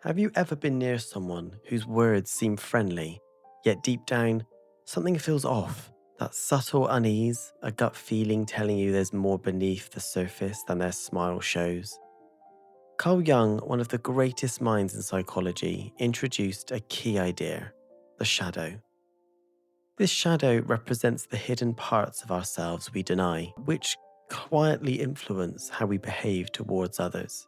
Have you ever been near someone whose words seem friendly, yet deep down, something feels off? That subtle unease, a gut feeling telling you there's more beneath the surface than their smile shows. Carl Jung, one of the greatest minds in psychology, introduced a key idea: the shadow. This shadow represents the hidden parts of ourselves we deny, which quietly influence how we behave towards others.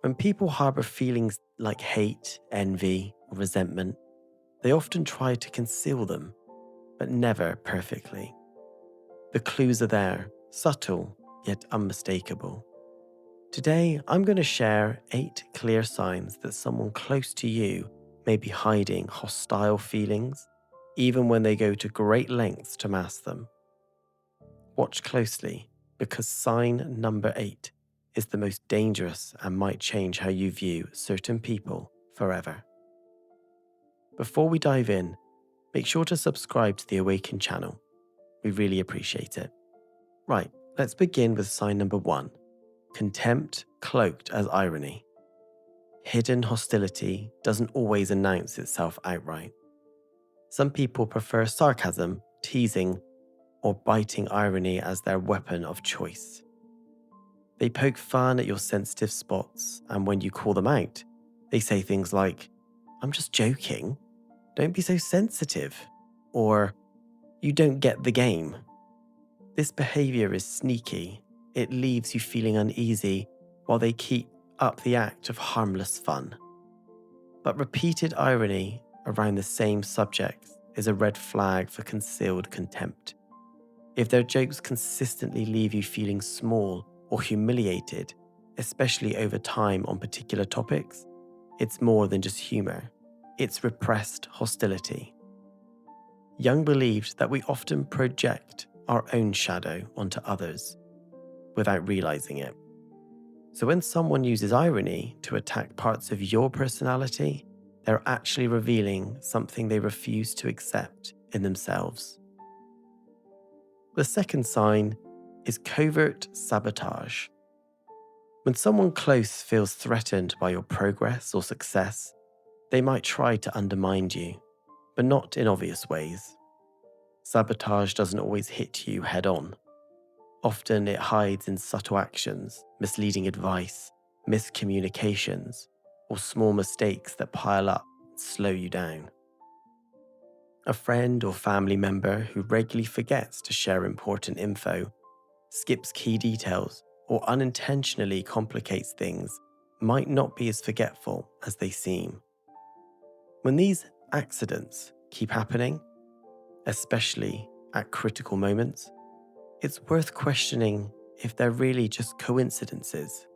When people harbor feelings like hate, envy, or resentment, they often try to conceal them, but never perfectly. The clues are there, subtle yet unmistakable. Today, I'm going to share 8 clear signs that someone close to you may be hiding hostile feelings, even when they go to great lengths to mask them. Watch closely, because sign number 8 is the most dangerous and might change how you view certain people forever. Before we dive in, make sure to subscribe to the Awaken channel. We really appreciate it. Right, let's begin with sign number 1: contempt cloaked as irony. Hidden hostility doesn't always announce itself outright. Some people prefer sarcasm, teasing, or biting irony as their weapon of choice. They poke fun at your sensitive spots, and when you call them out, they say things like, "I'm just joking, don't be so sensitive," or "you don't get the game." This behavior is sneaky. It leaves you feeling uneasy while they keep up the act of harmless fun. But repeated irony around the same subjects is a red flag for concealed contempt. If their jokes consistently leave you feeling small or humiliated, especially over time on particular topics, it's more than just humor. It's repressed hostility. Jung believed that we often project our own shadow onto others without realizing it. So when someone uses irony to attack parts of your personality, they're actually revealing something they refuse to accept in themselves. The second sign is covert sabotage. When someone close feels threatened by your progress or success, they might try to undermine you, but not in obvious ways. Sabotage doesn't always hit you head on. Often it hides in subtle actions, misleading advice, miscommunications, or small mistakes that pile up and slow you down. A friend or family member who regularly forgets to share important info, skips key details, or unintentionally complicates things might not be as forgetful as they seem. When these accidents keep happening, especially at critical moments, it's worth questioning if they're really just coincidences.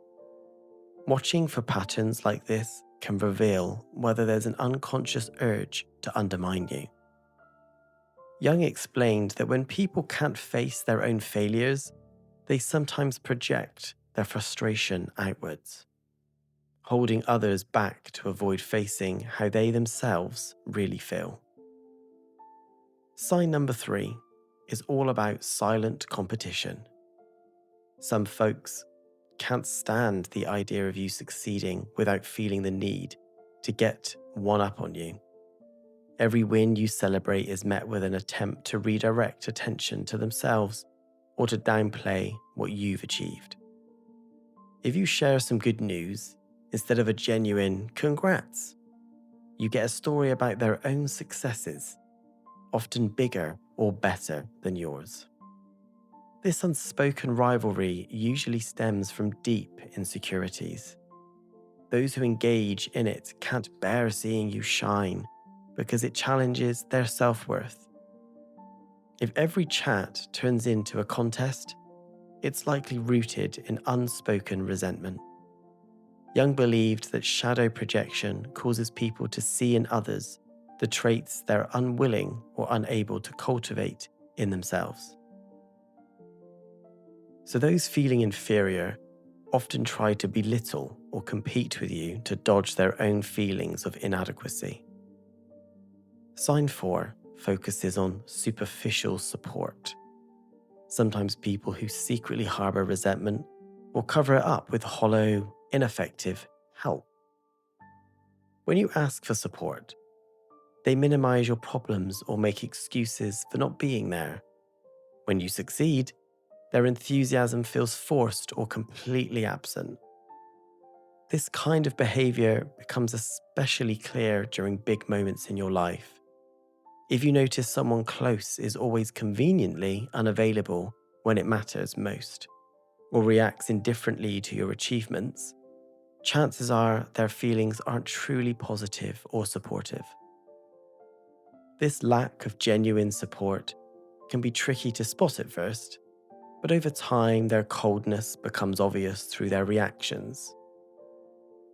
Watching for patterns like this can reveal whether there's an unconscious urge to undermine you. Jung explained that when people can't face their own failures, they sometimes project their frustration outwards, holding others back to avoid facing how they themselves really feel. Sign number 3 is all about silent competition. Some folks can't stand the idea of you succeeding without feeling the need to get one up on you. Every win you celebrate is met with an attempt to redirect attention to themselves or to downplay what you've achieved. If you share some good news, instead of a genuine "congrats," you get a story about their own successes, often bigger or better than yours. This unspoken rivalry usually stems from deep insecurities. Those who engage in it can't bear seeing you shine because it challenges their self-worth. If every chat turns into a contest, it's likely rooted in unspoken resentment. Jung believed that shadow projection causes people to see in others the traits they're unwilling or unable to cultivate in themselves. So those feeling inferior often try to belittle or compete with you to dodge their own feelings of inadequacy. Sign 4 focuses on superficial support. Sometimes people who secretly harbor resentment will cover it up with hollow, ineffective help. When you ask for support, they minimize your problems or make excuses for not being there. When you succeed, their enthusiasm feels forced or completely absent. This kind of behavior becomes especially clear during big moments in your life. If you notice someone close is always conveniently unavailable when it matters most, or reacts indifferently to your achievements, chances are their feelings aren't truly positive or supportive. This lack of genuine support can be tricky to spot at first, but over time their coldness becomes obvious through their reactions.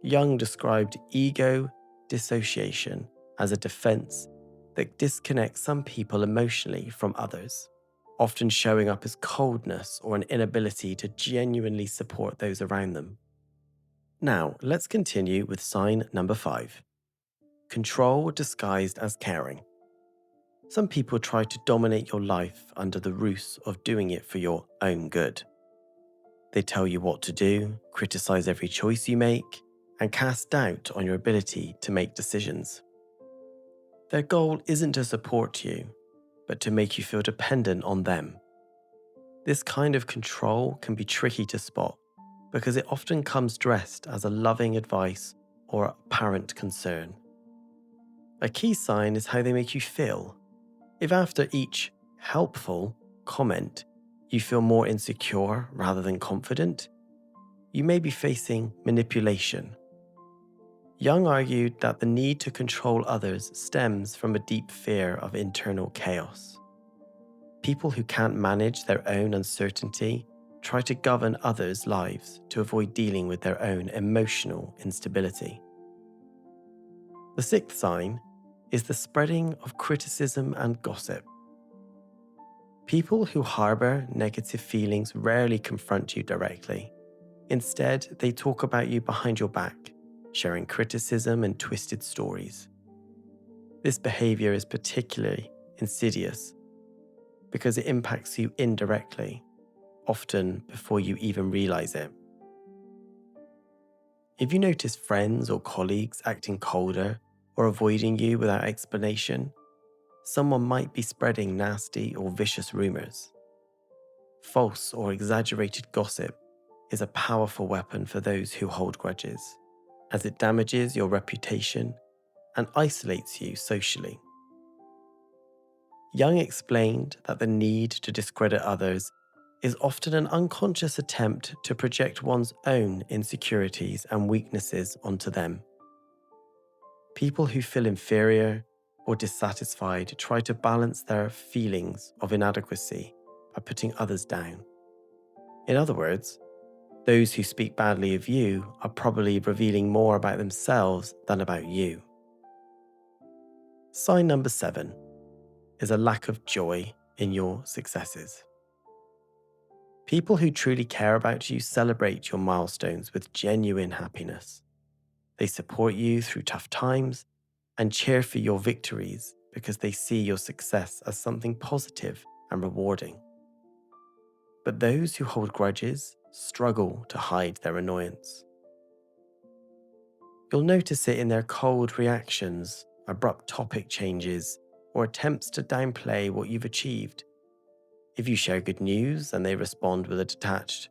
Jung described ego dissociation as a defense that disconnects some people emotionally from others, often showing up as coldness or an inability to genuinely support those around them. Now, let's continue with sign number 5. Control disguised as caring. Some people try to dominate your life under the ruse of doing it for your own good. They tell you what to do, criticize every choice you make, and cast doubt on your ability to make decisions. Their goal isn't to support you, but to make you feel dependent on them. This kind of control can be tricky to spot because it often comes dressed as a loving advice or apparent concern. A key sign is how they make you feel. If after each helpful comment you feel more insecure rather than confident, you may be facing manipulation. Jung argued that the need to control others stems from a deep fear of internal chaos. People who can't manage their own uncertainty try to govern others' lives to avoid dealing with their own emotional instability. The 6th sign is the spreading of criticism and gossip. People who harbor negative feelings rarely confront you directly. Instead, they talk about you behind your back, sharing criticism and twisted stories. This behavior is particularly insidious because it impacts you indirectly, often before you even realize it. If you notice friends or colleagues acting colder or avoiding you without explanation, someone might be spreading nasty or vicious rumors. False or exaggerated gossip is a powerful weapon for those who hold grudges, as it damages your reputation and isolates you socially. Jung explained that the need to discredit others is often an unconscious attempt to project one's own insecurities and weaknesses onto them. People who feel inferior or dissatisfied try to balance their feelings of inadequacy by putting others down. In other words, those who speak badly of you are probably revealing more about themselves than about you. Sign number 7 is a lack of joy in your successes. People who truly care about you celebrate your milestones with genuine happiness. They support you through tough times and cheer for your victories because they see your success as something positive and rewarding. But those who hold grudges struggle to hide their annoyance. You'll notice it in their cold reactions, abrupt topic changes, or attempts to downplay what you've achieved. If you share good news and they respond with a detached,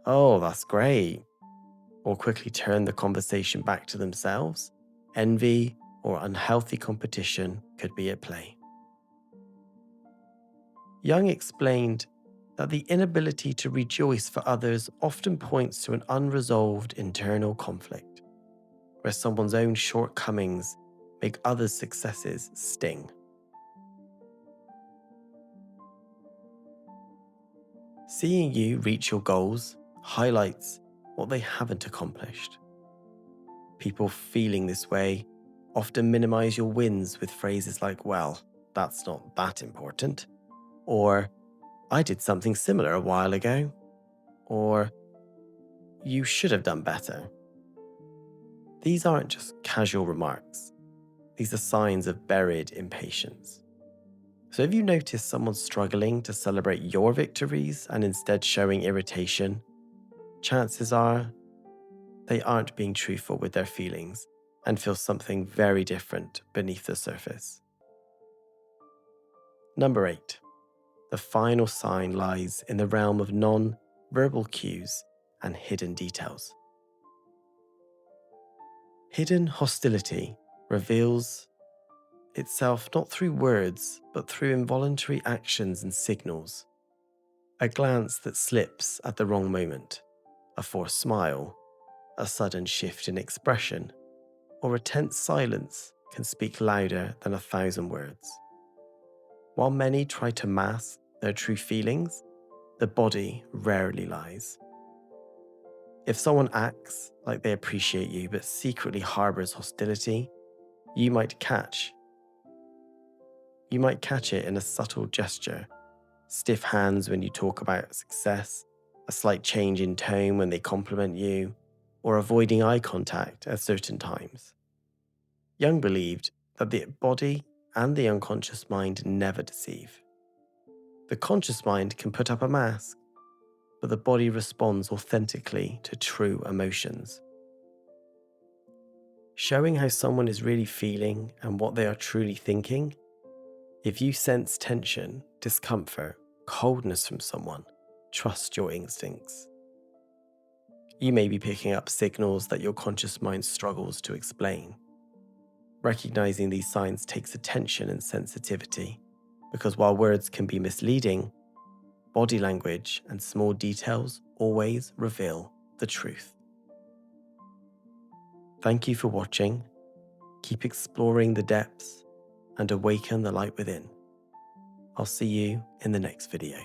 "Oh, that's great," or quickly turn the conversation back to themselves, envy or unhealthy competition could be at play. Jung explained that the inability to rejoice for others often points to an unresolved internal conflict, where someone's own shortcomings make others' successes sting. Seeing you reach your goals highlights what they haven't accomplished. People feeling this way often minimize your wins with phrases like, "Well, that's not that important," or "I did something similar a while ago," or "You should have done better." These aren't just casual remarks. These are signs of buried impatience. So if you notice someone struggling to celebrate your victories and instead showing irritation, chances are they aren't being truthful with their feelings and feel something very different beneath the surface. Number 8. The final sign lies in the realm of non-verbal cues and hidden details. Hidden hostility reveals itself not through words, but through involuntary actions and signals. A glance that slips at the wrong moment, a forced smile, a sudden shift in expression, or a tense silence can speak louder than 1,000 words. While many try to mask their true feelings, the body rarely lies. If someone acts like they appreciate you but secretly harbors hostility, you might catch it in a subtle gesture, stiff hands when you talk about success, a slight change in tone when they compliment you, or avoiding eye contact at certain times. Jung believed that the body and the unconscious mind never deceive. The conscious mind can put up a mask, but the body responds authentically to true emotions. Showing how someone is really feeling and what they are truly thinking. If you sense tension, discomfort, coldness from someone, trust your instincts. You may be picking up signals that your conscious mind struggles to explain. Recognizing these signs takes attention and sensitivity, because while words can be misleading, body language and small details always reveal the truth. Thank you for watching. Keep exploring the depths and awaken the light within. I'll see you in the next video.